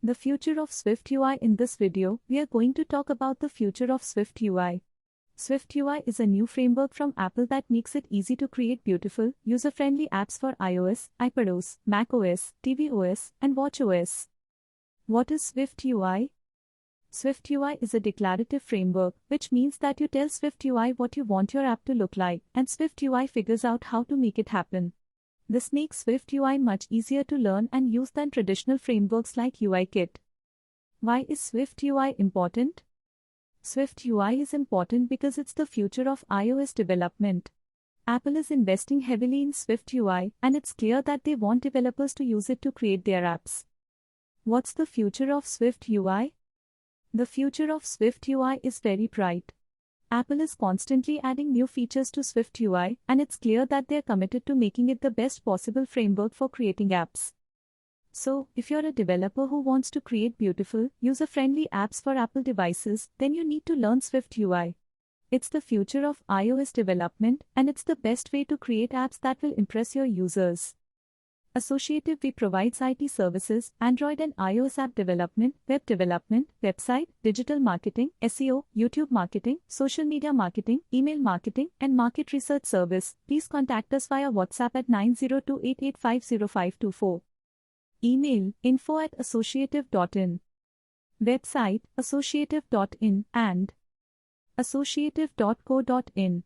The future of SwiftUI. In this video, we are going to talk about the future of SwiftUI. SwiftUI is a new framework from Apple that makes it easy to create beautiful, user-friendly apps for iOS, iPadOS, macOS, tvOS, and watchOS. What is SwiftUI? SwiftUI is a declarative framework, which means that you tell SwiftUI what you want your app to look like, and SwiftUI figures out how to make it happen. This makes SwiftUI much easier to learn and use than traditional frameworks like UIKit. Why is SwiftUI important? SwiftUI is important because it's the future of iOS development. Apple is investing heavily in SwiftUI, and it's clear that they want developers to use it to create their apps. What's the future of SwiftUI? The future of SwiftUI is very bright. Apple is constantly adding new features to SwiftUI, and it's clear that they're committed to making it the best possible framework for creating apps. So, if you're a developer who wants to create beautiful, user-friendly apps for Apple devices, then you need to learn SwiftUI. It's the future of iOS development, and it's the best way to create apps that will impress your users. Associative V provides IT services, Android and iOS app development, website, digital marketing, SEO, YouTube marketing, social media marketing, email marketing, and market research service. Please contact us via WhatsApp at 90288505524. Email info@associative.in. Website associative.in and associative.co.in.